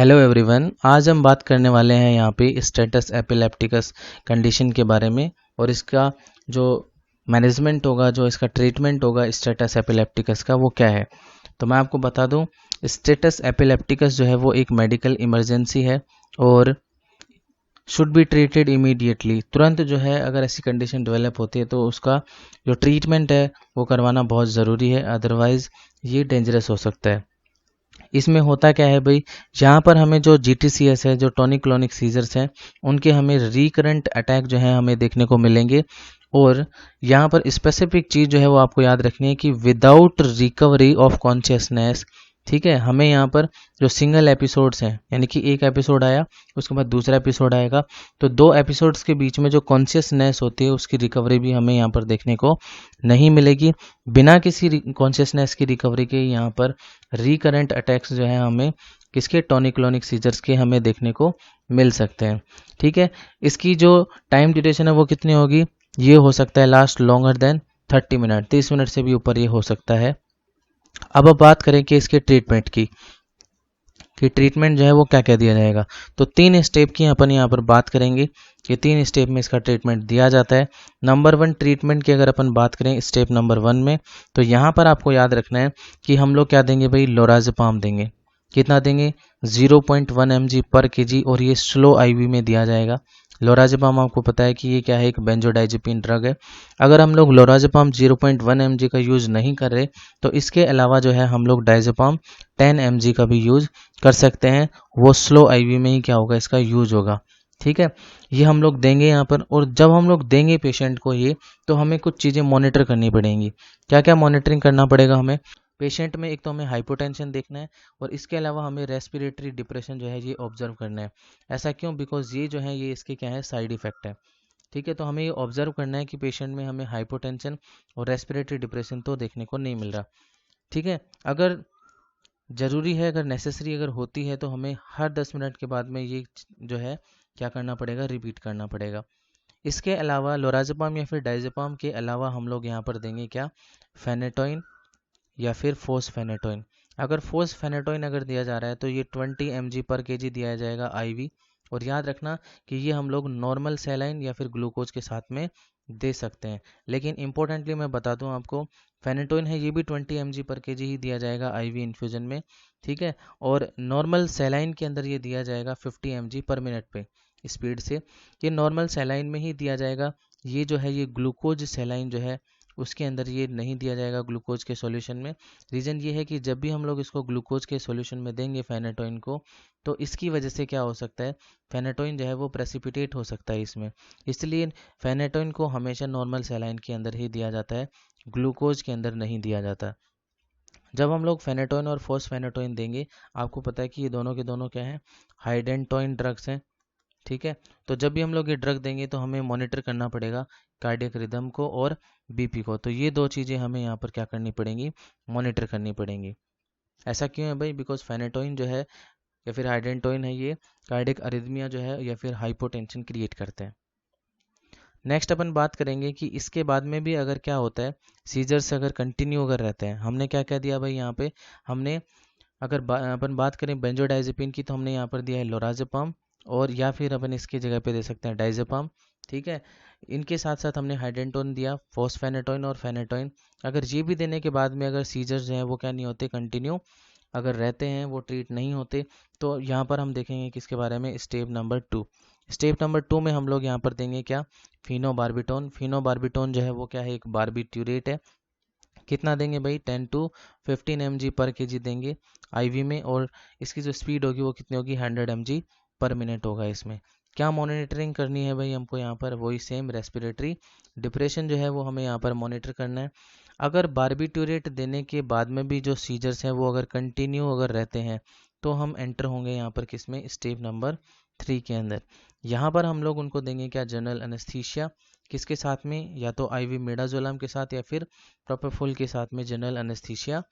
Hello everyone, आज हम बात करने वाले हैं यहाँ पे स्टेटस एपिलेप्टिकस कंडीशन के बारे में और इसका जो मैनेजमेंट होगा, जो इसका ट्रीटमेंट होगा स्टेटस एपिलेप्टिकस का, वो क्या है। तो मैं आपको बता दूं, स्टेटस एपिलेप्टिकस जो है वो एक मेडिकल इमरजेंसी है और शुड बी ट्रीटेड इमीडिएटली। तुरंत जो है अगर ऐसी कंडीशन डेवलप होती है तो उसका जो ट्रीटमेंट है वो करवाना बहुत ज़रूरी है, अदरवाइज़ ये डेंजरस हो सकता है। इसमें होता क्या है भाई, यहाँ पर हमें जो जीटीसीएस है, जो टॉनिक क्लोनिक सीजर्स हैं, उनके हमें रिकरेंट अटैक जो है हमें देखने को मिलेंगे। और यहाँ पर स्पेसिफिक चीज़ जो है वो आपको याद रखनी है कि विदाउट रिकवरी ऑफ कॉन्शियसनेस, ठीक है। हमें यहाँ पर जो सिंगल एपिसोड्स हैं, यानी कि एक एपिसोड आया उसके बाद दूसरा एपिसोड आएगा, तो दो एपिसोड्स के बीच में जो कॉन्शियसनेस होती है उसकी रिकवरी भी हमें यहाँ पर देखने को नहीं मिलेगी। बिना किसी कॉन्शियसनेस की रिकवरी के यहाँ पर रिकरेंट अटैक्स जो है हमें किसके, टॉनिक क्लोनिक सीजर्स के हमें देखने को मिल सकते हैं, ठीक है। इसकी जो टाइम ड्यूरेशन है वो कितनी होगी, ये हो सकता है last longer than 30 minute, 30 minute से भी ऊपर ये हो सकता है। अब बात करें कि इसके ट्रीटमेंट की, कि ट्रीटमेंट जो है वो क्या क्या दिया जाएगा। तो 3 स्टेप की अपन यहाँ पर बात करेंगे कि 3 स्टेप में इसका ट्रीटमेंट दिया जाता है। नंबर 1 ट्रीटमेंट की अगर अपन बात करें स्टेप नंबर 1 में, तो यहाँ पर आपको याद रखना है कि हम लोग क्या देंगे भाई, लोराज़ेपाम देंगे। कितना देंगे, 0.1 mg पर केजी, और ये स्लो आईवी में दिया जाएगा। लोराज़ेपाम आपको पता है कि ये क्या है, एक बेंजोडाइजेपिन ड्रग है। अगर हम लोग लोराज़ेपाम 0.1 mg का यूज़ नहीं कर रहे तो इसके अलावा जो है हम लोग डायज़ेपाम 10 mg का भी यूज़ कर सकते हैं। वो स्लो आईवी में ही क्या होगा, इसका यूज होगा, ठीक है। ये हम लोग देंगे यहाँ पर, और जब हम लोग देंगे पेशेंट को ये, तो हमें कुछ चीज़ें मॉनिटर करनी पड़ेंगी। क्या क्या मॉनिटरिंग करना पड़ेगा हमें, पेशेंट में एक तो हमें हाइपोटेंशन देखना है और इसके अलावा हमें रेस्पिरेटरी डिप्रेशन जो है ये ऑब्जर्व करना है। ऐसा क्यों, बिकॉज ये जो है ये इसके क्या है, साइड इफेक्ट है, ठीक है। तो हमें ये ऑब्जर्व करना है कि पेशेंट में हमें हाइपोटेंशन और रेस्पिरेटरी डिप्रेशन तो देखने को नहीं मिल रहा, ठीक है। अगर ज़रूरी है, अगर नेसेसरी अगर होती है, तो हमें हर 10 मिनट के बाद में ये जो है क्या करना पड़ेगा, रिपीट करना पड़ेगा। इसके अलावा लोराज़ेपाम या फिर डायज़ेपाम के अलावा हम लोग यहाँ पर देंगे क्या, फेनेटोइन या फिर फोस्फेनेटोइन। अगर फोस्फेनेटोइन अगर दिया जा रहा है तो ये 20 mg पर केजी दिया जाएगा आईवी। और याद रखना कि ये हम लोग नॉर्मल सैलाइन या फिर ग्लूकोज के साथ में दे सकते हैं। लेकिन इंपॉर्टेंटली मैं बता दूं आपको, फेनेटोइन है ये भी 20 mg पर केजी ही दिया जाएगा आईवी इन्फ्यूजन में, ठीक है। और नॉर्मल सैलाइन के अंदर ये दिया जाएगा 50 mg पर मिनट पे स्पीड से। ये नॉर्मल सैलाइन में ही दिया जाएगा। ये जो है ये ग्लूकोज सैलाइन जो है उसके अंदर ये नहीं दिया जाएगा ग्लूकोज के सॉल्यूशन में। रीज़न ये है कि जब भी हम लोग इसको ग्लूकोज के सॉल्यूशन में देंगे फेनेटोइन को, तो इसकी वजह से क्या हो सकता है, फेनेटोइन जो है वो प्रेसिपिटेट हो सकता है इसमें। इसलिए फेनेटोइन को हमेशा नॉर्मल सैलाइन के अंदर ही दिया जाता है, ग्लूकोज के अंदर नहीं दिया जाता। जब हम लोग फेनेटोइन और फोस्फेनेटोइन देंगे, आपको पता है कि ये दोनों के दोनों क्या हैं, हाइडेंटोइन ड्रग्स हैं, ठीक है। तो जब भी हम लोग ये ड्रग देंगे तो हमें मॉनिटर करना पड़ेगा कार्डियक रिदम को और बीपी को। तो ये दो चीज़ें हमें यहाँ पर क्या करनी पड़ेंगी, मॉनिटर करनी पड़ेंगी। ऐसा क्यों है भाई, बिकॉज फेनेटोइन जो है या फिर हाइडेंटोइन है, ये कार्डियक अरिदमिया जो है या फिर हाइपोटेंशन क्रिएट करते हैं। नेक्स्ट अपन बात करेंगे कि इसके बाद में भी अगर क्या होता है, सीजर्स अगर कंटिन्यू अगर रहते हैं, हमने क्या क्या दिया भाई यहाँ पे, हमने अगर अपन बात करें बेंजोडाइजेपिन की, तो हमने यहाँ पर दिया है लोराज़ेपाम, और या फिर अपन इसकी जगह पे दे सकते हैं डायज़ेपाम, ठीक है। इनके साथ साथ हमने हाइडेंटोन दिया, फोस्फेनेटोइन और फेनेटोइन। अगर ये भी देने के बाद में अगर सीजर्स जो हैं वो क्या नहीं होते, कंटिन्यू अगर रहते हैं, वो ट्रीट नहीं होते, तो यहाँ पर हम देखेंगे किसके बारे में, स्टेप नंबर 2। स्टेप नंबर 2 में हम लोग यहाँ पर देंगे क्या, फिनोबार्बिटोन। फिनोबार्बिटोन जो है वो क्या है, एक बारबिट्यूरेट है। कितना देंगे भाई, 10 to 15 mg पर केजी देंगे आईवी में, और इसकी जो स्पीड होगी वो कितनी होगी, 100 mg पर मिनट होगा। इसमें क्या मॉनिटरिंग करनी है भाई हमको, यहाँ पर वही सेम रेस्पिरेटरी डिप्रेशन जो है वो हमें यहाँ पर मॉनिटर करना है। अगर बारबिट्यूरेट देने के बाद में भी जो सीजर्स हैं वो अगर कंटिन्यू अगर रहते हैं, तो हम एंटर होंगे यहाँ पर किसमें, स्टेप नंबर 3 के अंदर। यहाँ पर हम लोग उनको देंगे क्या, जनरल एनेस्थीसिया। किसके साथ में, या तो आईवी मेडाजोलम के साथ या फिर प्रोपेफुल के साथ में जनरल एनेस्थीसिया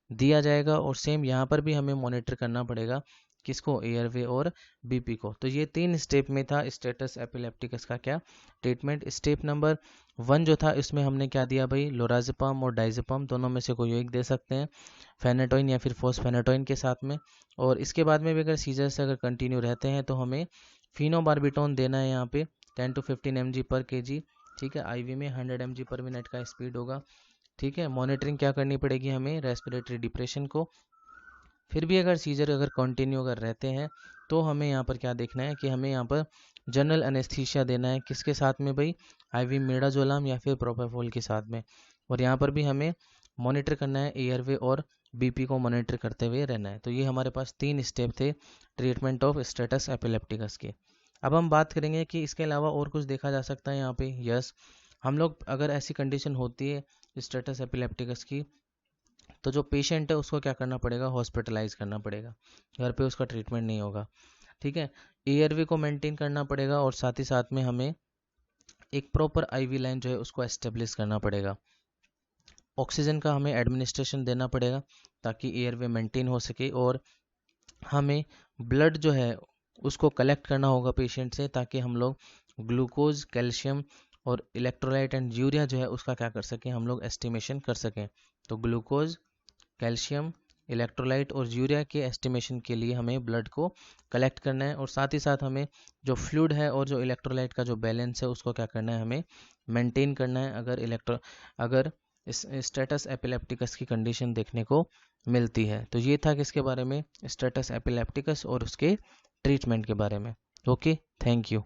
दिया जाएगा। और सेम यहाँ पर भी हमें मॉनिटर करना पड़ेगा किसको, एयरवे और बीपी को। तो ये 3 स्टेप में था स्टेटस एपिलेप्टिकस का क्या ट्रीटमेंट। स्टेप नंबर 1 जो था इसमें हमने क्या दिया भाई, लोराज़ेपाम और डायज़ेपाम दोनों में से कोई एक दे सकते हैं, फेनेटोइन या फिर फॉस्फेनेटोइन के साथ में। और इसके बाद में भी अगर सीजर्स अगर कंटिन्यू रहते हैं तो हमें फिनोबार्बिटोन देना है यहाँ पे 10 to 15 mg पर kg, ठीक है। आईवी में 100 mg पर मिनट का स्पीड होगा, ठीक है। मॉनिटरिंग क्या करनी पड़ेगी हमें, रेस्पिरेटरी डिप्रेशन को। फिर भी अगर सीजर अगर कंटिन्यू अगर रहते हैं तो हमें यहाँ पर क्या देखना है कि हमें यहाँ पर जनरल एनेस्थीसिया देना है, किसके साथ में भाई, आईवी मिडाजोलाम या फिर प्रोपाफोल के साथ में। और यहाँ पर भी हमें मॉनिटर करना है एयरवे और बीपी को मॉनिटर करते हुए रहना है। तो ये हमारे पास 3 स्टेप थे ट्रीटमेंट ऑफ स्टेटस एपिलेप्टिकस के। अब हम बात करेंगे कि इसके अलावा और कुछ देखा जा सकता है यहाँ पे। यस, हम लोग अगर ऐसी कंडीशन होती है स्टेटस एपिलेप्टिकस की, तो जो पेशेंट है उसको क्या करना पड़ेगा, हॉस्पिटलाइज करना पड़ेगा, घर पे उसका ट्रीटमेंट नहीं होगा, ठीक है। एयरवे को मेंटेन करना पड़ेगा और साथ ही साथ में हमें एक प्रॉपर आईवी लाइन जो है उसको एस्टेब्लिश करना पड़ेगा। ऑक्सीजन का हमें एडमिनिस्ट्रेशन देना पड़ेगा ताकि एयरवे मेंटेन हो सके। और हमें ब्लड जो है उसको कलेक्ट करना होगा पेशेंट से, ताकि हम लोग ग्लूकोज, कैल्शियम और इलेक्ट्रोलाइट एंड यूरिया जो है उसका क्या कर सकें, हम लोग एस्टिमेशन कर सकें। तो ग्लूकोज, कैल्शियम, इलेक्ट्रोलाइट और यूरिया के एस्टिमेशन के लिए हमें ब्लड को कलेक्ट करना है। और साथ ही साथ हमें जो फ्लूइड है और जो इलेक्ट्रोलाइट का जो बैलेंस है उसको क्या करना है, हमें मेंटेन करना है अगर इस स्टेटस एपिलेप्टिकस की कंडीशन देखने को मिलती है। तो ये था किसके बारे में, स्टेटस एपिलेप्टिकस और उसके ट्रीटमेंट के बारे में। Okay, thank you.